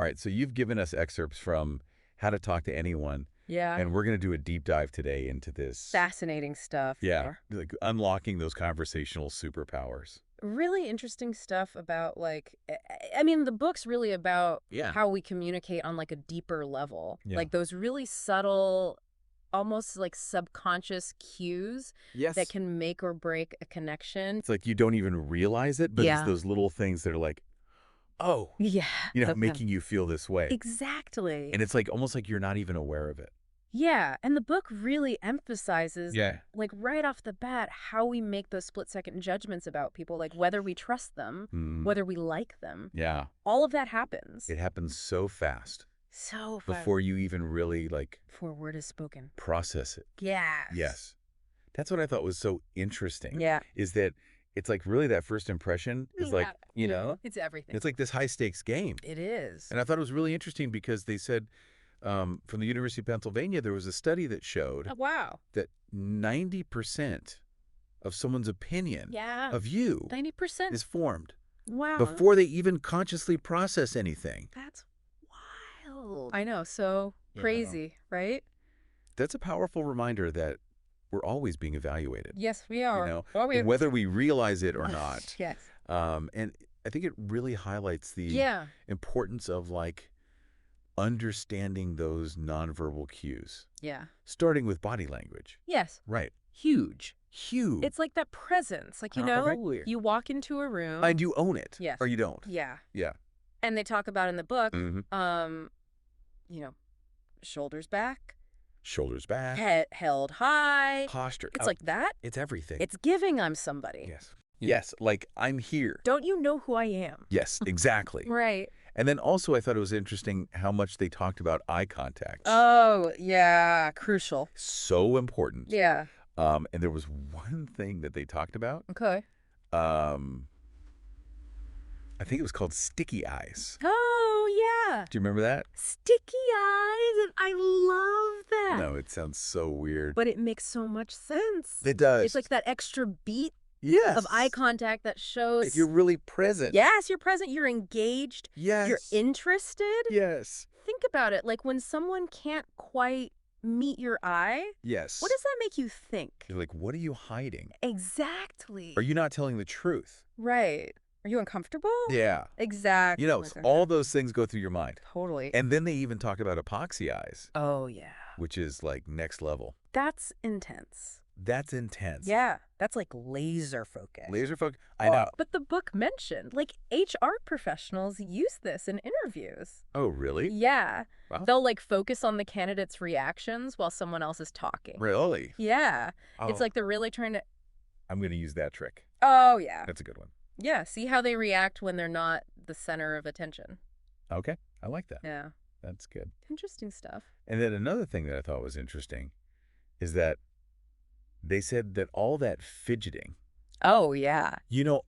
right, so you've given us excerpts from How to Talk to Anyone, Yeah. and we're going to do a deep dive today into this. Fascinating stuff. Yeah, like unlocking those conversational superpowers. Really interesting stuff about I mean, the book's really about Yeah. how we communicate on like a deeper level. Yeah. Like those really subtle, almost like subconscious cues Yes. that can make or break a connection. It's like you don't even realize it, but Yeah. it's those little things that are like, oh, Yeah. making you feel this way. Exactly. And it's like almost like you're not even aware of it. Yeah, and the book really emphasizes, Yeah. like right off the bat, how we make those split-second judgments about people, like whether we trust them, whether we like them. Yeah. All of that happens. It happens so fast. So fast. Before you even really Before a word is spoken. Process it. Yes. Yes. That's what I thought was so interesting. Yeah. Is that it's like really that first impression is like, It's everything. it's like this high stakes game. It is. And I thought it was really interesting because they said from the University of Pennsylvania, there was a study that showed Oh, wow. that 90% of someone's opinion of you 90%. is formed Wow. before they even consciously process anything. That's wild. I know. So crazy, right? That's a powerful reminder that we're always being evaluated. Yes, we are. And whether we realize it or not. Yes. And I think it really highlights the importance of understanding those nonverbal cues. Yeah. Starting with body language. Yes. Right. Huge. Huge. It's like that presence. Like, you walk into a room. And you own it. Yes. Or you don't. Yeah. Yeah. And they talk about in the book, shoulders back. Shoulders back. Head held high. Posture. It's like that. It's everything. It's giving I'm somebody. Yes. Yes. Like, I'm here. Don't you know who I am? Yes, exactly. Right. And then also I thought it was interesting how much they talked about eye contact. Oh, yeah. Crucial. So important. Yeah. And there was one thing that they talked about. Okay. I think it was called sticky eyes. Oh, yeah. Do you remember that? Sticky eyes. I love that. No, it sounds so weird. But it makes so much sense. It does. It's like that extra beat of eye contact that shows if you're really present. Yes, you're present. You're engaged. Yes. You're interested. Yes. Think about it. Like when someone can't quite meet your eye. Yes. What does that make you think? You're like, what are you hiding? Exactly. Are you not telling the truth? Right. Are you uncomfortable? Yeah. Exactly. All those things go through your mind. Totally. And then they even talk about epoxy eyes. Oh, yeah. Which is like next level. That's intense. That's intense. Yeah. That's like laser focus. Laser focus. I know. But the book mentioned, like, HR professionals use this in interviews. Oh, really? Yeah. Wow. They'll focus on the candidate's reactions while someone else is talking. Really? Yeah. Oh. It's like they're really trying to... I'm going to use that trick. Oh, yeah. That's a good one. Yeah. See how they react when they're not the center of attention. Okay. I like that. Yeah. That's good. Interesting stuff. And then another thing that I thought was interesting is that they said that all that fidgeting. Oh, yeah.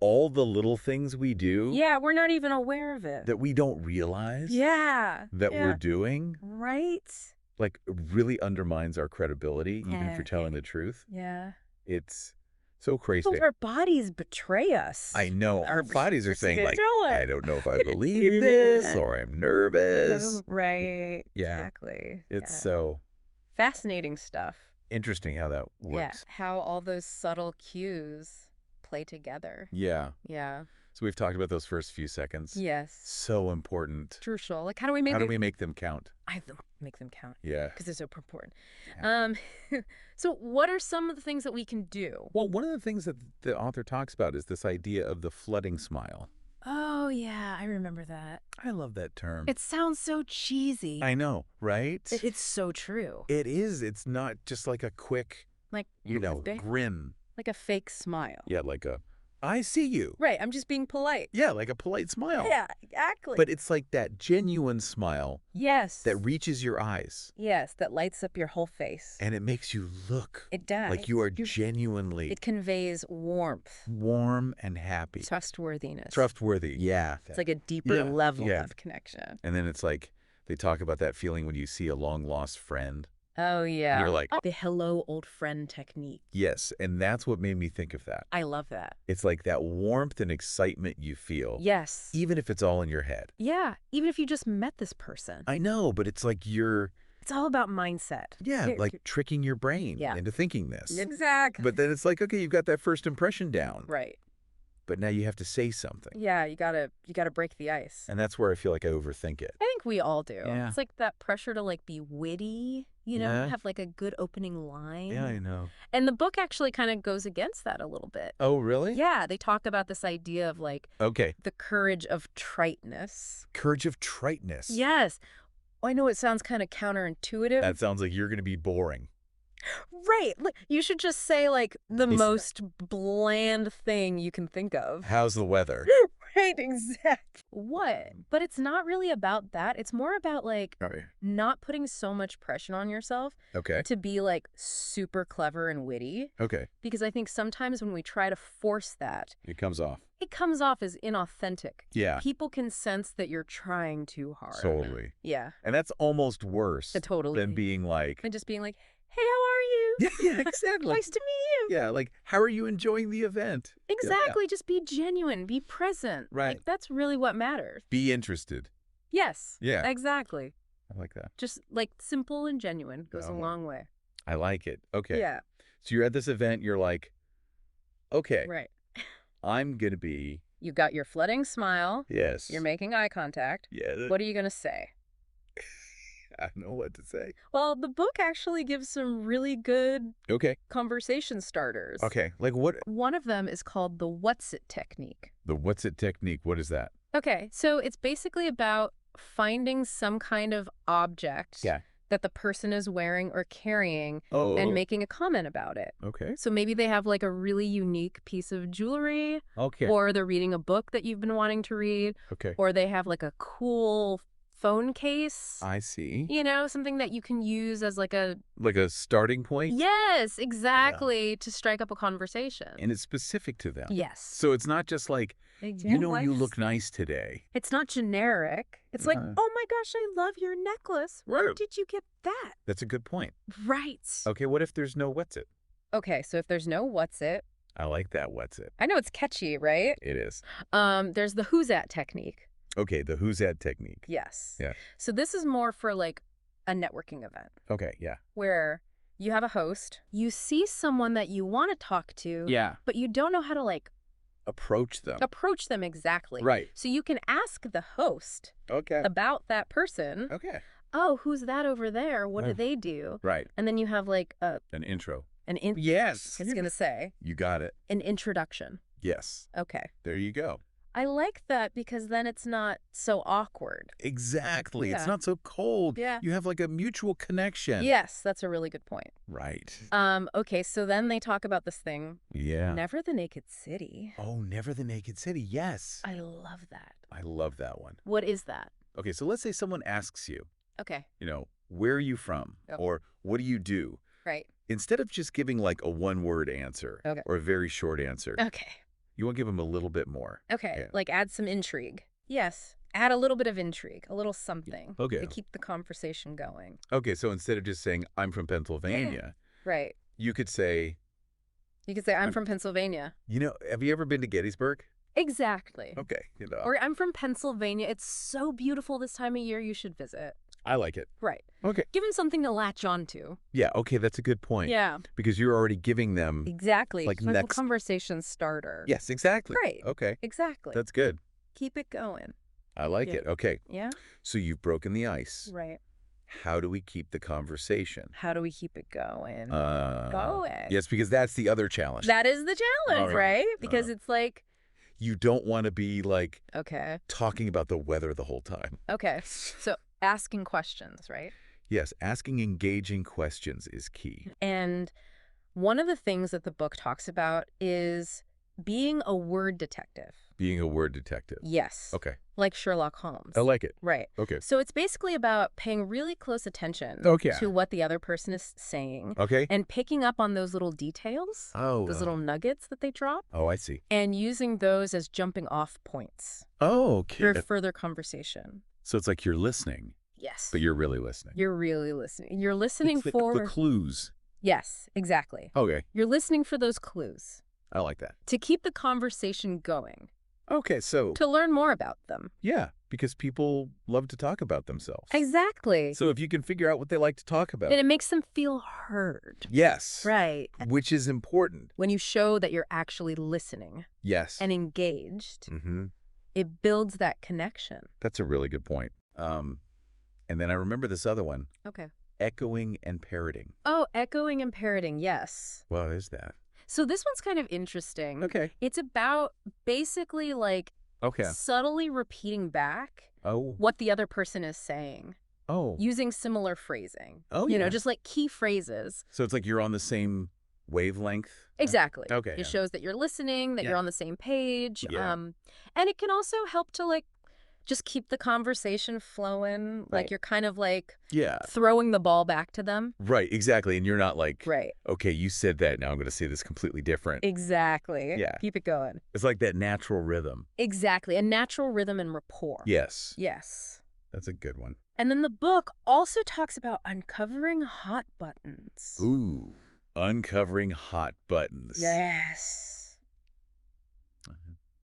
All the little things we do. Yeah, we're not even aware of it. That we don't realize. Yeah. That we're doing. Right. Like, really undermines our credibility, even if you're telling the truth. Yeah. It's so crazy. Our bodies betray us. I know. Our bodies are saying, like, it. I don't know if I believe this, or I'm nervous. Right. Yeah. Exactly. It's so fascinating stuff. Interesting how that works. Yeah. How all those subtle cues play together. Yeah. Yeah. So we've talked about those first few seconds. Yes. So important. Crucial. Like, how do we make them count? I have to make them count. Yeah. Because they're so important. Yeah. So what are some of the things that we can do? Well, one of the things that the author talks about is this idea of the flooding smile. Oh, yeah. I remember that. I love that term. It sounds so cheesy. I know, right? It's so true. It is. It's not just like a quick, grin. Like a fake smile. Yeah, like a, I see you. Right. I'm just being polite. Yeah, like a polite smile. Yeah, exactly. But it's like that genuine smile. Yes. That reaches your eyes. Yes, that lights up your whole face. And it makes you look. It does. Like you are genuinely. It conveys warmth. Warm and happy. Trustworthiness. Trustworthy, yeah. It's like a deeper level of connection. And then it's like, they talk about that feeling when you see a long-lost friend. Oh, yeah. And you're like, The hello, old friend technique. yes. And that's what made me think of that. I love that. It's like that warmth and excitement you feel, Yes. even if it's all in your head. Yeah. Even if you just met this person. I know, but it's like It's all about mindset. like tricking your brain Yeah. into thinking this. Exactly. But then it's like, okay, you've got that first impression down. Right. But now you have to say something. Yeah, you gotta break the ice. And that's where I feel like I overthink it. I think we all do. Yeah. It's like that pressure to like be witty, Yeah. have like a good opening line. Yeah, I know. And the book actually kind of goes against that a little bit. Oh, really? Yeah, they talk about this idea of like Okay. the courage of triteness. Courage of triteness. Yes. I know it sounds kind of counterintuitive. That sounds like you're going to be boring. Right. Like, you should just say like the It's- most bland thing you can think of. How's the weather? Right, exactly. What? But it's not really about that. It's more about like not putting so much pressure on yourself Okay. to be like super clever and witty. Okay. Because I think sometimes when we try to force that, It comes off. it comes off as inauthentic. Yeah. People can sense that you're trying too hard. Totally. Yeah. And that's almost worse Totally. than being like, And just being like, hey, how are you? yeah, exactly. Nice to meet you. Yeah, like, how are you enjoying the event? Exactly. Just be genuine. Be present. Right. Like, that's really what matters. Be interested. Yes. Yeah. Exactly. I like that. Just like simple and genuine goes a long way. I like it. Okay. Yeah. So you're at this event, you're like, okay, Right. I'm going to be, You got your flooding smile. yes. You're making eye contact. Yeah. What are you going to say? I don't know what to say. Well, the book actually gives some really good Okay. conversation starters. Okay. Like what? One of them is called the what's it technique. The what's it technique. What is that? Okay, so it's basically about finding some kind of object that the person is wearing or carrying and making a comment about it. Okay. So maybe they have like a really unique piece of jewelry, Okay. or they're reading a book that you've been wanting to read, Okay. or they have like a cool phone case. I see. Something that you can use as like a... Like a starting point? Yes, exactly, to strike up a conversation. And it's specific to them. Yes. So it's not just like, you look nice today. It's not generic. It's like, oh my gosh, I love your necklace. Where did you get that? That's a good point. Right. Okay, what if there's no what's it? Okay, so if there's no what's it... I like that what's it. I know it's catchy, right? It is. There's the who's at technique. Okay, the who's that technique. Yes. Yeah. So this is more for like a networking event Okay, yeah. where you have a host, you see someone that you want to talk to, but you don't know how to like Approach them. approach them exactly. Right. So you can ask the host Okay. about that person. Okay. Oh, who's that over there? What do Oh. they do? Right. And then you have like An intro. yes. I was going to say You got it. an introduction. Yes. Okay. There you go. I like that because then it's not so awkward. Exactly. Yeah. It's not so cold. Yeah. You have like a mutual connection. Yes, that's a really good point. Right. Okay, so then they talk about this thing, Yeah. Never the Naked City. Oh, Never the Naked City. Yes. I love that. I love that one. What is that? Okay, so let's say someone asks you, Okay, where are you from? Yep. Or what do you do? right. Instead of just giving like a one-word answer Okay. or a very short answer, Okay, you want to give them a little bit more. okay. Yeah. Like add some intrigue. Yes, add a little bit of intrigue, a little something Okay. to keep the conversation going. Okay, so instead of just saying, I'm from Pennsylvania, Right. you could say, You could say, I'm from Pennsylvania. have you ever been to Gettysburg? Exactly. Okay, Or I'm from Pennsylvania. It's so beautiful this time of year. You should visit. I like it. Right. Okay. Give them something to latch onto. Yeah, okay, that's a good point. Yeah. Because you're already giving them... Exactly. Like a next- conversation starter. Yes, exactly. Right. Okay, Exactly. that's good. Keep it going. I like Yeah. it. Okay, Yeah? so you've broken the ice. Right. How do we keep the conversation? How do we keep it going? Going. Yes, because that's the other challenge. That is the challenge, All right. right? Because it's like, You don't want to be like okay. talking about the weather the whole time. Okay. So asking questions, right? Yes, asking engaging questions is key. And one of the things that the book talks about is being a word detective. Being a word detective. Yes. Okay. Like Sherlock Holmes. I like it. Right. Okay. So it's basically about paying really close attention Okay. to what the other person is saying Okay. and picking up on those little details, those little nuggets that they drop, Oh, I see. and using those as jumping off points Oh, okay. for further conversation. So it's like you're listening. Yes. But you're really listening. You're really listening. You're listening It's for... the clues. Yes, exactly. Okay. You're listening for those clues. I like that. To keep the conversation going. Okay, so... To learn more about them. Yeah, because people love to talk about themselves. Exactly. So if you can figure out what they like to talk about... And it makes them feel heard. Yes. Right. Which is important. When you show that you're actually listening. Yes. And engaged. Mm-hmm. It builds that connection. That's a really good point. And then I remember this other one. Okay. Echoing and parroting. Oh, echoing and parroting, yes. What is that? So this one's kind of interesting. Okay. It's about basically like subtly repeating back what the other person is saying. Oh. Using similar phrasing. Oh, you know, just like key phrases. So it's like you're on the same wavelength? Exactly. Okay. It shows that you're listening, that you're on the same page. Yeah. And it can also help to like just keep the conversation flowing. Right. Like you're kind of like throwing the ball back to them. Right, exactly. And you're not like, okay, you said that, now I'm going to say this completely different. Exactly. Yeah. Keep it going. It's like that natural rhythm. Exactly. A natural rhythm and rapport. Yes. Yes. That's a good one. And then the book also talks about uncovering hot buttons. Ooh, uncovering hot buttons. Yes.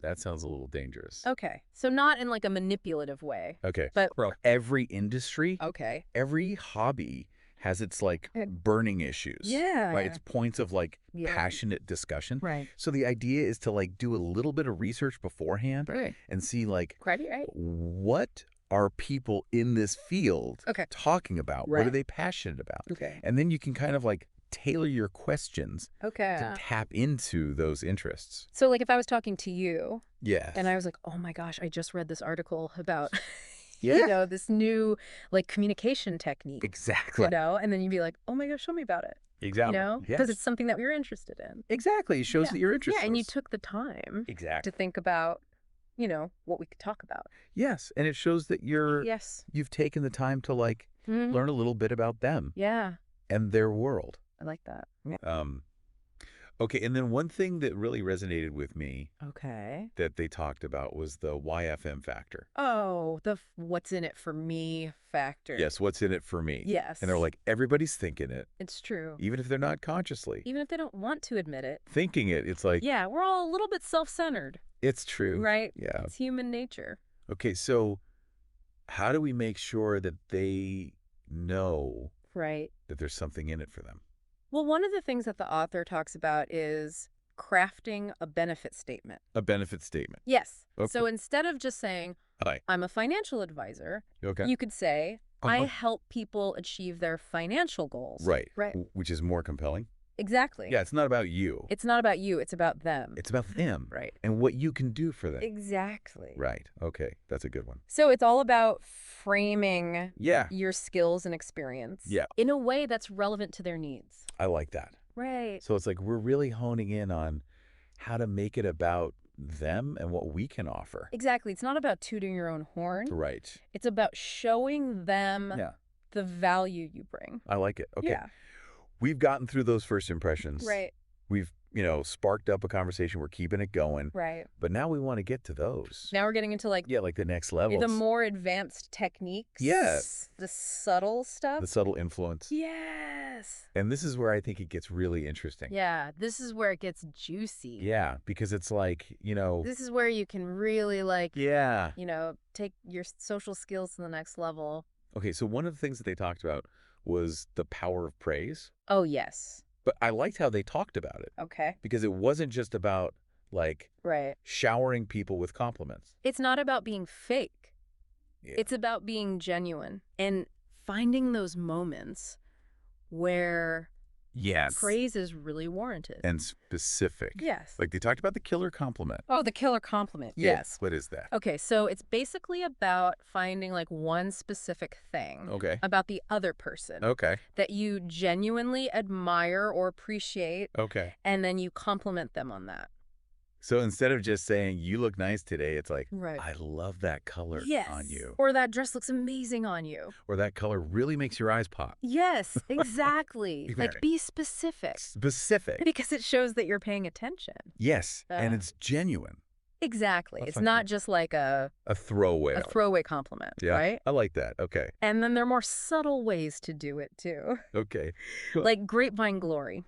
That sounds a little dangerous. Okay. So not in like a manipulative way. Okay. But every industry, every hobby has its like burning issues. Yeah. Right? It's points of like passionate discussion. Right. So the idea is to like do a little bit of research beforehand and see like what are people in this field talking about? What are they passionate about? Okay. And then you can kind of like tailor your questions to tap into those interests. So like if I was talking to you and I was like, oh my gosh, I just read this article about, you know, this new like communication technique. Exactly. You know, and then you'd be like, oh my gosh, show me about it. Exactly. You know, because it's something that we're interested in. Exactly. It shows that you're interested. Yeah, and you took the time to think about, you know, what we could talk about. Yes, and it shows that you've taken the time to like learn a little bit about them. Yeah. And their world. I like that. Yeah. Okay, and then one thing that really resonated with me that they talked about was the YFM factor. Oh, the what's in it for me factor. Yes, what's in it for me. Yes. And they're like, everybody's thinking it. It's true. Even if they're not consciously. Even if they don't want to admit it. Thinking it, it's like... Yeah, we're all a little bit self-centered. It's true. Right? Yeah. It's human nature. Okay, so how do we make sure that they know that there's something in it for them? Well, one of the things that the author talks about is crafting a benefit statement. A benefit statement. Yes. Okay. So instead of just saying, I'm a financial advisor, you could say, I help people achieve their financial goals. Right. Right. Which is more compelling. Exactly. Yeah, it's not about you. It's not about you. It's about them. It's about them. Right. And what you can do for them. Exactly. Right. Okay. That's a good one. So it's all about framing your skills and experience in a way that's relevant to their needs. I like that. Right. So it's like we're really honing in on how to make it about them and what we can offer. Exactly. It's not about tooting your own horn. Right. It's about showing them the value you bring. I like it. Okay. Yeah. We've gotten through those first impressions. Right. We've, you know, sparked up a conversation. We're keeping it going. Right. But now we want to get to those. Now we're getting into like... Yeah, like the next level. The more advanced techniques. Yes. The subtle stuff. The subtle influence. Yes. And this is where I think it gets really interesting. Yeah. This is where it gets juicy. Yeah. Because it's like, you know... This is where you can really like... Yeah. You know, take your social skills to the next level. Okay. So one of the things that they talked about was the power of praise. Oh, yes. But I liked how they talked about it. Okay. Because it wasn't just about, like, showering people with compliments. It's not about being fake. Yeah. It's about being genuine and finding those moments where praise is really warranted. And specific. Yes. Like they talked about the killer compliment. Oh, the killer compliment. Yeah. Yes. What is that? Okay, so it's basically about finding like one specific thing about the other person that you genuinely admire or appreciate. Okay. And then you compliment them on that. So instead of just saying, you look nice today, it's like, I love that color on you. Or that dress looks amazing on you. Or that color really makes your eyes pop. Yes, exactly. Like be specific. Specific. Because it shows that you're paying attention. Yes, and it's genuine. Exactly. That's It's not not just like a throwaway. throwaway compliment, Yeah, right? I like that. Okay. And then there are more subtle ways to do it, too. Okay. Cool. Like grapevine glory.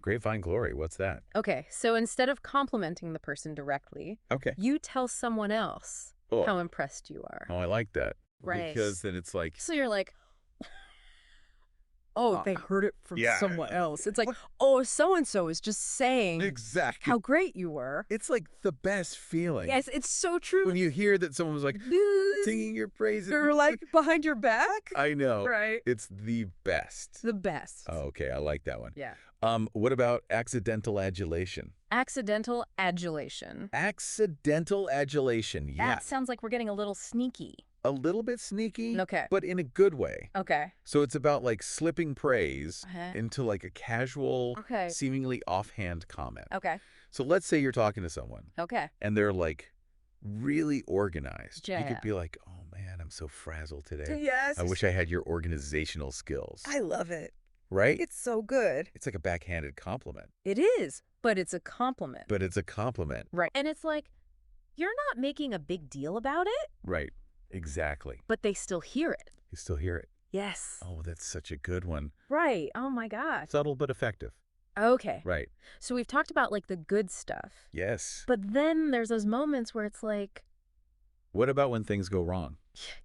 Grapevine glory. What's that? Okay, so instead of complimenting the person directly, Okay. you tell someone else how impressed you are. Oh, I like that. Right. Because then it's like... So you're like, oh, they heard it from yeah. someone else. It's like, oh, so-and-so is just saying Exactly. how great you were. It's like the best feeling. Yes, it's so true. When you hear that someone was like singing your praises. They're like behind your back. I know. Right. It's the best. The best. Oh, okay. I like that one. Yeah. What about accidental adulation? Accidental adulation. Accidental adulation. Yeah. That sounds like we're getting a little sneaky. A little bit sneaky. Okay. But in a good way. Okay. So it's about like slipping praise into like a casual, seemingly offhand comment. Okay. So let's say you're talking to someone. Okay. And they're like really organized. Yeah. You could be like, oh man, I'm so frazzled today. Yes. I wish I had your organizational skills. I love it. Right? It's so good. It's like a backhanded compliment. It is, but it's a compliment. But it's a compliment. Right. And it's like, you're not making a big deal about it. Right. Exactly. But they still hear it. You still hear it. Yes. Oh, that's such a good one. Right. Oh my gosh. Subtle but effective. Okay. Right. So we've talked about like the good stuff. Yes. But then there's those moments where it's like... What about when things go wrong?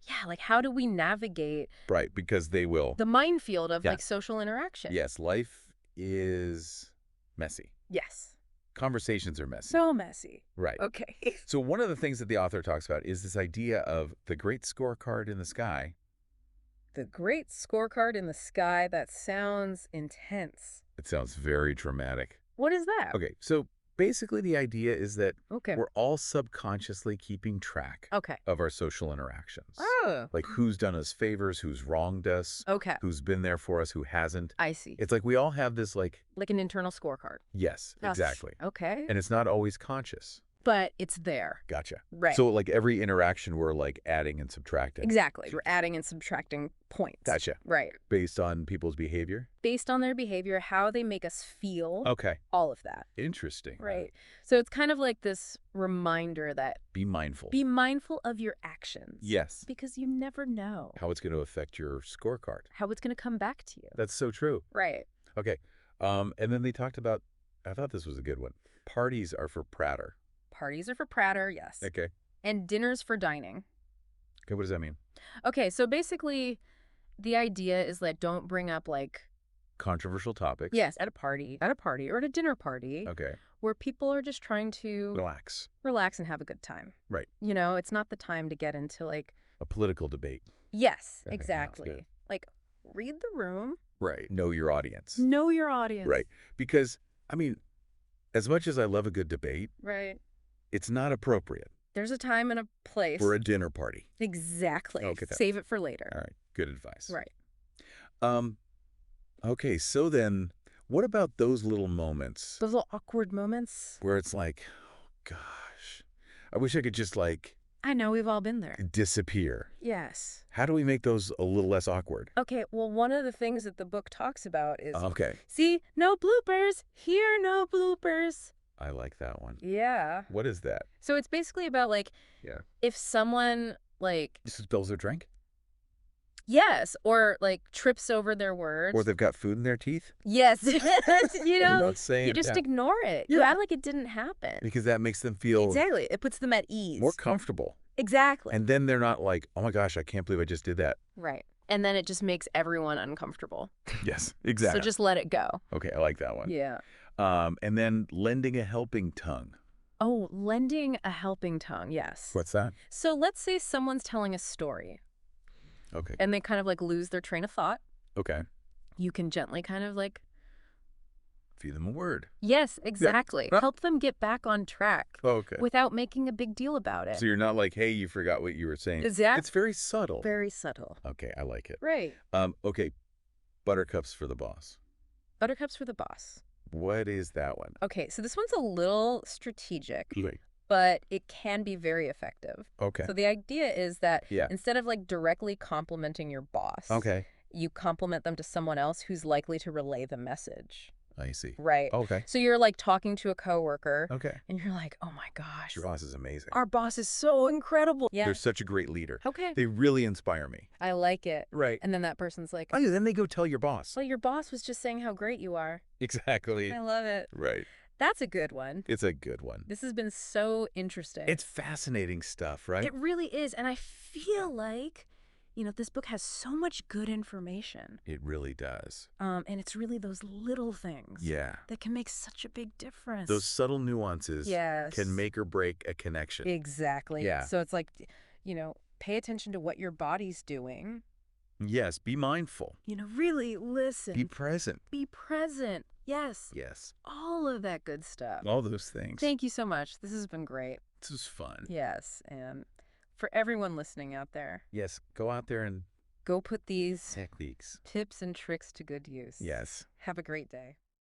Yeah, like how do we navigate... Right, because they will. The minefield of like social interaction. Yes, life is messy. Yes. Conversations are messy. So messy. Right. Okay. So one of the things that the author talks about is this idea of the great scorecard in the sky. The great scorecard in the sky, that sounds intense. It sounds very dramatic. What is that? Okay, so basically the idea is that Okay. we're all subconsciously keeping track of our social interactions. Oh. Like who's done us favors, who's wronged us, Okay. who's been there for us, who hasn't. I see. It's like we all have this like... Like an internal scorecard. Yes, exactly. Okay. And it's not always conscious. But it's there. Gotcha. Right. So like every interaction we're like adding and subtracting. Exactly. We're adding and subtracting points. Gotcha. Right. Based on people's behavior? Based on their behavior, how they make us feel. Okay. All of that. Interesting. Right. So it's kind of like this reminder that... Be mindful. Be mindful of your actions. Yes. Because you never know. How it's going to affect your scorecard. How it's going to come back to you. That's so true. Right. Okay. And then they talked about, I thought this was a good one. Parties are for pratter. Parties are for pratter, yes. Okay. And dinners for dining. Okay, what does that mean? Okay, so basically the idea is that don't bring up like... Controversial topics. Yes, at a party or at a dinner party. Okay. Where people are just trying to... Relax and have a good time. Right. You know, it's not the time to get into like... A political debate. Yes, Okay, exactly. Like, read the room. Right. Know your audience. Know your audience. Right. Because, I mean, as much as I love a good debate... Right. It's not appropriate. There's a time and a place. For a dinner party. Exactly. Okay. Save it for later. All right. Good advice. Right. Okay, so then what about those little moments? Those little awkward moments? Where it's like, oh, gosh, I wish I could just like... I know, we've all been there. Disappear. Yes. How do we make those a little less awkward? Okay, well, one of the things that the book talks about is... Okay. See, no bloopers. Here, no bloopers. I like that one. Yeah. What is that? So it's basically about, like, if someone, like... Just spills their drink? Yes, or, like, trips over their words. Or they've got food in their teeth? Yes. You know, you just ignore it. Yeah. You act like it didn't happen. Because that makes them feel... Exactly. It puts them at ease. More comfortable. Exactly. And then they're not like, oh my gosh, I can't believe I just did that. Right. And then it just makes everyone uncomfortable. Yes, exactly. So just let it go. Okay, I like that one. Yeah. And then lending a helping tongue. Oh, lending a helping tongue, yes. What's that? So let's say someone's telling a story. Okay. And they kind of like lose their train of thought. Okay. You can gently kind of like... Feed them a word. Yes, exactly. Yeah. Help them get back on track. Okay. Without making a big deal about it. So you're not like, hey, you forgot what you were saying. Exactly. It's very subtle. Very subtle. Okay, I like it. Right. Okay, buttercups for the boss. Buttercups for the boss. What is that one? Okay, so this one's a little strategic. Right. But it can be very effective. Okay. So the idea is that instead of like directly complimenting your boss, you compliment them to someone else who's likely to relay the message. I see. Right. Okay. So you're like talking to a coworker. Okay. And you're like, oh my gosh. Your boss is amazing. Our boss is so incredible. Yeah. They're such a great leader. Okay. They really inspire me. I like it. Right. And then that person's like, Oh, yeah, then they go tell your boss. well, your boss was just saying how great you are. Exactly. I love it. Right. That's a good one. It's a good one. This has been so interesting. It's fascinating stuff, right? It really is. And I feel like, this book has so much good information. It really does. And it's really those little things that can make such a big difference. Those subtle nuances can make or break a connection. Exactly. Yeah. So it's like, pay attention to what your body's doing. Yes, be mindful. Really listen. Be present. Be present. Yes. Yes. All of that good stuff. All those things. Thank you so much. This has been great. This is fun. Yes. And for everyone listening out there. Yes, go out there and go put these techniques, tips and tricks to good use. Yes. Have a great day.